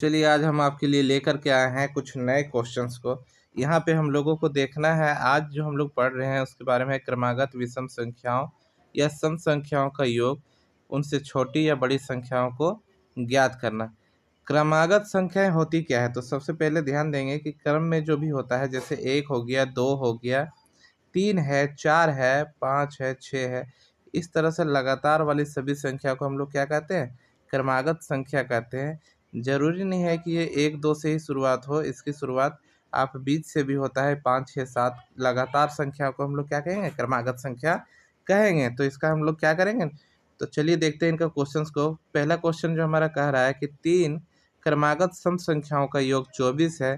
चलिए आज हम आपके लिए लेकर के आए हैं कुछ नए क्वेश्चंस को। यहाँ पे हम लोगों को देखना है, आज जो हम लोग पढ़ रहे हैं उसके बारे में, क्रमागत विषम संख्याओं या सम संख्याओं का योग, उनसे छोटी या बड़ी संख्याओं को ज्ञात करना। क्रमागत संख्याएं होती क्या है? तो सबसे पहले ध्यान देंगे कि क्रम में जो भी होता है, जैसे 1 हो गया, 2 हो गया, 3 है, 4 है, 5 है, 6 है, इस तरह से लगातार वाली सभी संख्या को हम लोग क्या कहते हैं? क्रमागत संख्या कहते हैं। ज़रूरी नहीं है कि ये 1, 2 से ही शुरुआत हो, इसकी शुरुआत आप बीच से भी होता है। 5, 6, 7 लगातार संख्या को हम लोग क्या कहेंगे? क्रमागत संख्या कहेंगे। तो इसका हम लोग क्या करेंगे? तो चलिए देखते हैं इनका क्वेश्चंस को। पहला क्वेश्चन जो हमारा कह रहा है कि 3 क्रमागत सम संख्याओं का योग 24 है,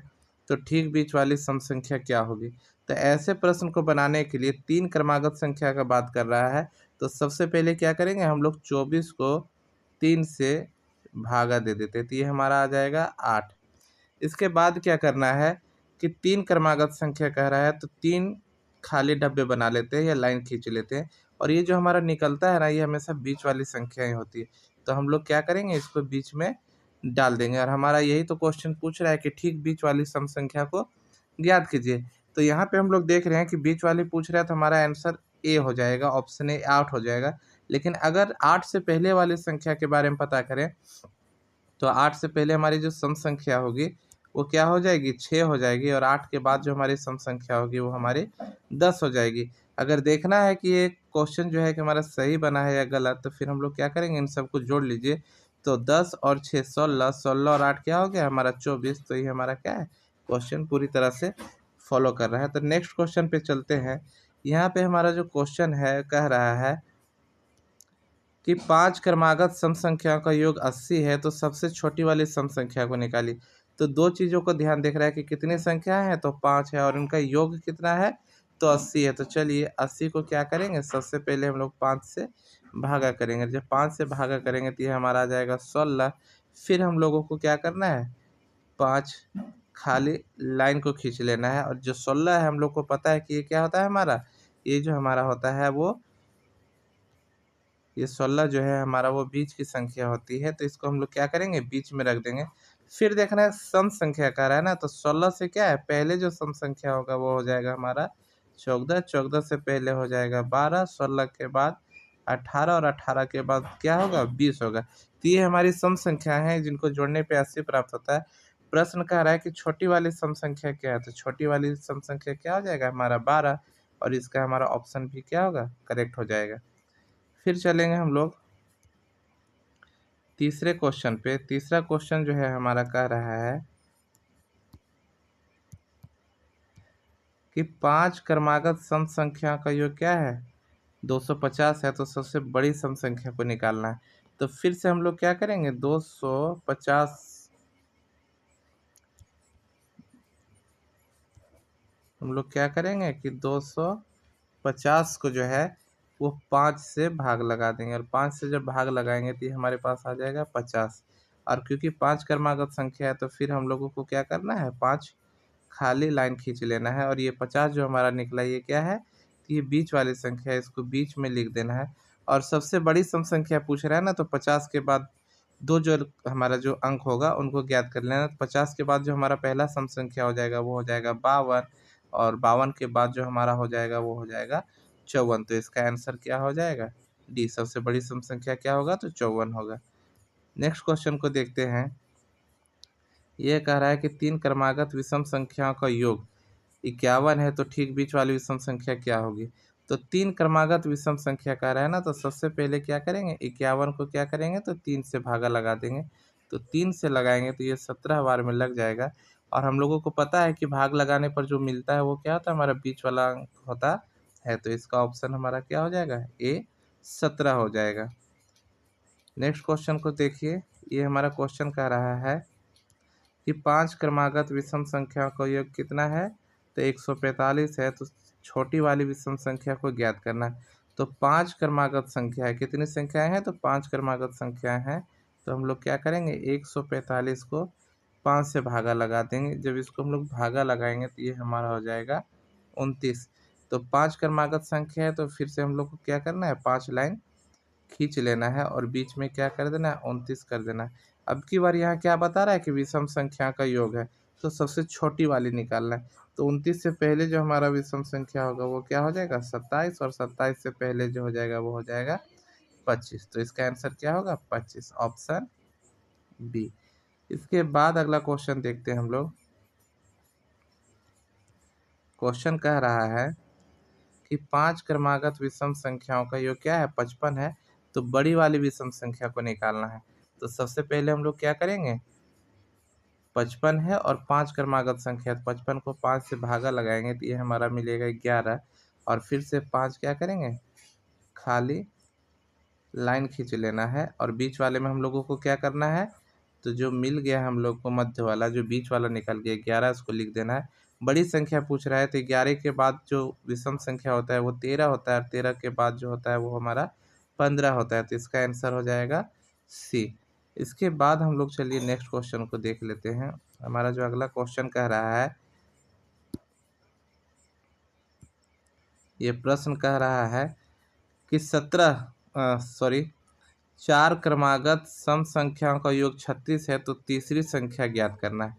तो ठीक बीच वाली सम संख्या क्या होगी? तो ऐसे प्रश्न को बनाने के लिए 3 क्रमागत संख्या का बात कर रहा है, तो सबसे पहले क्या करेंगे? हम लोग 24 को 3 से भागा दे देते हैं, तो ये हमारा आ जाएगा 8। इसके बाद क्या करना है कि 3 क्रमागत संख्या कह रहा है, तो 3 खाली डब्बे बना लेते हैं या लाइन खींच लेते हैं, और ये जो हमारा निकलता है ना, ये हमेशा बीच वाली संख्याएं होती है। तो हम लोग क्या करेंगे? इसको बीच में डाल देंगे, और हमारा यही तो क्वेश्चन पूछ रहा है कि ठीक बीच वाली सम संख्या को ज्ञात कीजिए। तो यहाँ पे हम लोग देख रहे हैं कि बीच वाली पूछ रहा है, तो हमारा आंसर ए हो जाएगा, ऑप्शन ए 8 हो जाएगा। लेकिन अगर 8 से पहले वाली संख्या के बारे में पता करें, तो 8 से पहले हमारी जो सम संख्या होगी वो क्या हो जाएगी? 6 हो जाएगी, और 8 के बाद जो हमारी सम संख्या होगी वो हमारी 10 हो जाएगी। अगर देखना है कि ये क्वेश्चन जो है कि हमारा सही बना है या गलत, तो फिर हम लोग क्या करेंगे? इन सबको जोड़ लीजिए। तो 10 और 6 16, 16 और 8 क्या हो गया? हमारा 24। तो ये हमारा क्या है? क्वेश्चन पूरी तरह से फॉलो कर रहा है। तो नेक्स्ट क्वेश्चन पे चलते हैं। यहाँ पे हमारा जो क्वेश्चन है कह रहा है कि 5 क्रमागत सम संख्याओं का योग 80 है, तो सबसे छोटी वाली सम संख्या को निकालिए। तो दो चीज़ों को ध्यान देख रहा है कि कितनी संख्या है, तो 5 है, और उनका योग कितना है? तो 80 है। तो चलिए 80 को क्या करेंगे? सबसे पहले हम लोग 5 से भागा करेंगे। जब 5 से भागा करेंगे तो ये हमारा आ जाएगा 16। फिर हम लोगों को क्या करना है? 5 खाली लाइन को खींच लेना है, और जो 16 है हम लोग को पता है कि ये क्या होता है हमारा? ये जो हमारा होता है वो, ये 16 जो है हमारा वो बीच की संख्या होती है, तो इसको हम लोग क्या करेंगे? बीच में रख देंगे। फिर देखना है सम संख्या कह रहा है ना, तो 16 से क्या है? पहले जो सम संख्या होगा वो हो जाएगा हमारा 14, 14 से पहले हो जाएगा 12, 16 के बाद 18, और 18 के बाद क्या होगा? 20 होगा। तो ये हमारी सम संख्या है जिनको जोड़ने पे 80 प्राप्त होता है। प्रश्न कह रहा है कि छोटी वाली सम संख्या क्या है? तो छोटी वाली सम संख्या क्या हो जाएगा? हमारा 12, और इसका हमारा ऑप्शन भी क्या होगा? करेक्ट हो जाएगा। फिर चलेंगे हम लोग तीसरे क्वेश्चन पे। तीसरा क्वेश्चन जो है हमारा कह रहा है कि 5 क्रमागत सम संख्या का योग क्या है? 250 है, तो सबसे बड़ी सम संख्या को निकालना है। तो फिर से हम लोग क्या करेंगे? 250 हम लोग क्या करेंगे कि 250 को जो है वो 5 से भाग लगा देंगे, और 5 से जब भाग लगाएंगे तो ये हमारे पास आ जाएगा 50। और क्योंकि 5 क्रमागत संख्या है, तो फिर हम लोगों को क्या करना है? 5 खाली लाइन खींच लेना है, और ये 50 जो हमारा निकला ये क्या है? तो ये बीच वाली संख्या है, इसको बीच में लिख देना है। और सबसे बड़ी सम संख्या पूछ रहा है ना, तो 50 के बाद दो जो हमारा जो अंक होगा उनको ज्ञात कर लेना। 50 के बाद जो हमारा पहला सम संख्या हो जाएगा वो हो जाएगा 52, और 52 के बाद जो हमारा हो जाएगा वो हो जाएगा 54। तो इसका आंसर क्या हो जाएगा? डी, सबसे बड़ी सम संख्या क्या होगा? तो 54 होगा। नेक्स्ट क्वेश्चन को देखते हैं। ये कह रहा है कि 3 क्रमागत विषम संख्याओं का योग 51 है, तो ठीक बीच वाली विषम संख्या क्या होगी? तो 3 क्रमागत विषम संख्या कह रहा है ना, तो सबसे पहले क्या करेंगे? 51 को क्या करेंगे? तो 3 से भागा लगा देंगे। तो 3 से लगाएंगे तो ये 17 बार में लग जाएगा, और हम लोगों को पता है कि भाग लगाने पर जो मिलता है वो क्या होता है? हमारा बीच वाला अंक होता है। तो इसका ऑप्शन हमारा क्या हो जाएगा? ए 17 हो जाएगा। नेक्स्ट क्वेश्चन को देखिए। ये हमारा क्वेश्चन कह रहा है कि 5 क्रमागत विषम संख्या का योग कितना है? तो 145 है, तो छोटी वाली विषम संख्या को ज्ञात करना है। तो 5 क्रमागत संख्या है, कितनी संख्याएं हैं? तो 5 क्रमागत संख्याएं हैं। तो हम लोग क्या करेंगे? 145 को 5 से भागा लगा देंगे। जब इसको हम लोग भागा लगाएंगे तो ये हमारा हो जाएगा 29। तो 5 क्रमागत संख्या है, तो फिर से हम लोग को क्या करना है? 5 लाइन खींच लेना है, और बीच में क्या कर देना है? 29 कर देना है। अब की बार यहाँ क्या बता रहा है कि विषम संख्या का योग है, तो सबसे छोटी वाली निकालना है। तो 29 से पहले जो हमारा विषम संख्या होगा वो क्या हो जाएगा 27, और 27 से पहले जो हो जाएगा वो हो जाएगा 25। तो इसका आंसर क्या होगा 25, ऑप्शन बी। इसके बाद अगला क्वेश्चन देखते हैं हम लोग। क्वेश्चन कह रहा है कि 5 क्रमागत विषम संख्याओं का योग क्या है 55 है, तो बड़ी वाली विषम संख्या को निकालना है। तो सबसे पहले हम लोग क्या करेंगे, 55 है और 5 क्रमागत संख्या, 55 को 5 से भागा लगाएंगे तो ये हमारा मिलेगा 11, और फिर से 5 क्या करेंगे, खाली लाइन खींच लेना है, और बीच वाले में हम लोगों को क्या करना है, तो जो मिल गया हम लोग को मध्य वाला, जो बीच वाला निकल गया 11, उसको लिख देना है। बड़ी संख्या पूछ रहा है तो 11 के बाद जो विषम संख्या होता है वो 13 होता है, और 13 के बाद जो होता है वो हमारा 15 होता है। तो इसका आंसर हो जाएगा सी। इसके बाद हम लोग चलिए नेक्स्ट क्वेश्चन को देख लेते हैं। हमारा जो अगला क्वेश्चन कह रहा है, ये प्रश्न कह रहा है कि 4 क्रमागत सम संख्याओं का योग 36 है, तो तीसरी संख्या ज्ञात करना है।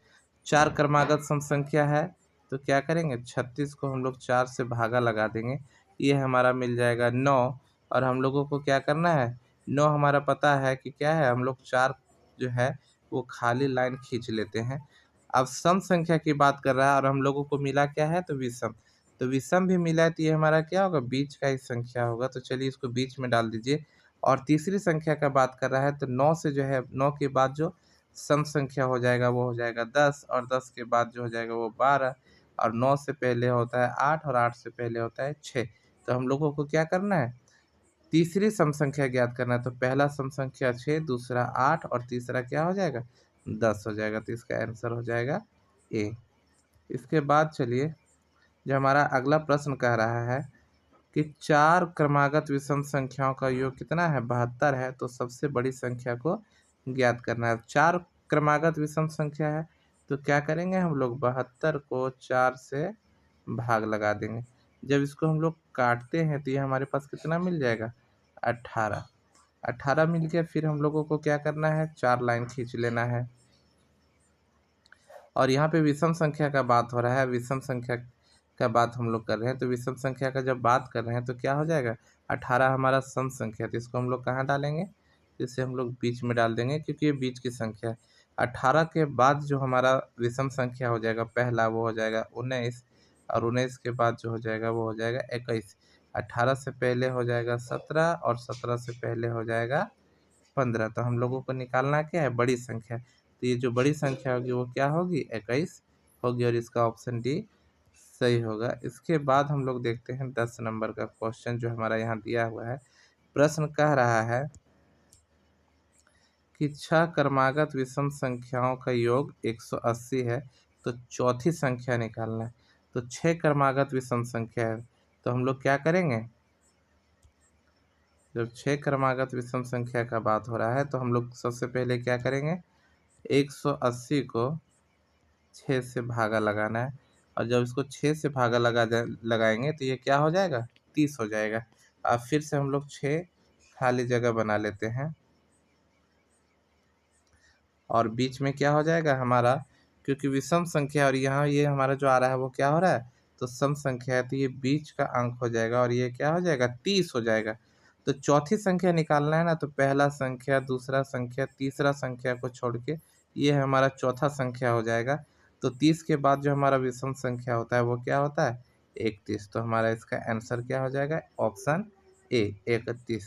4 क्रमागत सम संख्या है तो क्या करेंगे, 36 को हम लोग 4 से भागा लगा देंगे, ये हमारा मिल जाएगा 9। और हम लोगों को क्या करना है, 9 हमारा पता है कि क्या है, हम लोग 4 जो है वो खाली लाइन खींच लेते हैं। अब सम संख्या की बात कर रहा है और हम लोगों को मिला क्या है, तो विषम। तो विषम भी मिला है तो ये हमारा क्या होगा, बीच का ही संख्या होगा। तो चलिए इसको बीच में डाल दीजिए। और तीसरी संख्या का बात कर रहा है तो 9 से जो है, 9 के बाद जो सम संख्या हो जाएगा वो हो जाएगा 10, और 10 के बाद जो हो जाएगा वो 12, और 9 से पहले होता है 8, और 8 से पहले होता है 6। तो हम लोगों को क्या करना है, तीसरी सम संख्या ज्ञात करना है। तो पहला सम संख्या 6, दूसरा 8, और तीसरा क्या हो जाएगा 10 हो जाएगा। तो इसका आंसर हो जाएगा ए। इसके बाद चलिए, जो हमारा अगला प्रश्न कह रहा है कि 4 क्रमागत विषम संख्याओं का योग कितना है 72 है, तो सबसे बड़ी संख्या को ज्ञात करना है। 4 क्रमागत विषम संख्या है तो क्या करेंगे, हम लोग 72 को 4 से भाग लगा देंगे। जब इसको हम लोग काटते हैं तो ये हमारे पास कितना मिल जाएगा 18। 18 मिल गया, फिर हम लोगों को क्या करना है, 4 लाइन खींच लेना है। और यहाँ पे विषम संख्या का बात हो रहा है, विषम संख्या का बात हम लोग कर रहे हैं, तो विषम संख्या का जब बात कर रहे हैं तो क्या हो जाएगा, 18 हमारा सम संख्या, तो इसको हम लोग कहाँ डालेंगे, इसे हम लोग बीच में डाल देंगे क्योंकि ये बीच की संख्या है। 18 के बाद जो हमारा विषम संख्या हो जाएगा पहला, वो हो जाएगा 19, और 19 के बाद जो हो जाएगा वो हो जाएगा 21। 18 से पहले हो जाएगा 17, और 17 से पहले हो जाएगा 15। तो हम लोगों को निकालना क्या है, बड़ी संख्या। तो ये जो बड़ी संख्या होगी वो क्या होगी 21 होगी, और इसका ऑप्शन डी सही होगा। इसके बाद हम लोग देखते हैं 10 नंबर का क्वेश्चन जो हमारा यहाँ दिया हुआ है। प्रश्न कह रहा है कि 6 क्रमागत विषम संख्याओं का योग 180 है, तो चौथी संख्या निकालना है। तो 6 क्रमागत विषम संख्या है तो हम लोग क्या करेंगे, जब 6 क्रमागत विषम संख्या का बात हो रहा है तो हम लोग सबसे पहले क्या करेंगे, 180 को 6 से भागा लगाना है, और जब इसको 6 से भागा लगाएंगे तो ये क्या हो जाएगा 30 हो जाएगा। अब फिर से हम लोग 6 खाली जगह बना लेते हैं, और बीच में क्या हो जाएगा हमारा, क्योंकि विषम संख्या और यहाँ ये हमारा जो आ रहा है वो क्या हो रहा है, तो सम संख्या है, तो ये बीच का अंक हो जाएगा, और ये क्या हो जाएगा 30 हो जाएगा। तो चौथी संख्या निकालना है ना, तो पहला संख्या, दूसरा संख्या, तीसरा संख्या को छोड़ के ये हमारा चौथा संख्या हो जाएगा। तो 30 के बाद जो हमारा विषम संख्या होता है वो क्या होता है 31। तो हमारा इसका आंसर क्या हो जाएगा, ऑप्शन ए 31।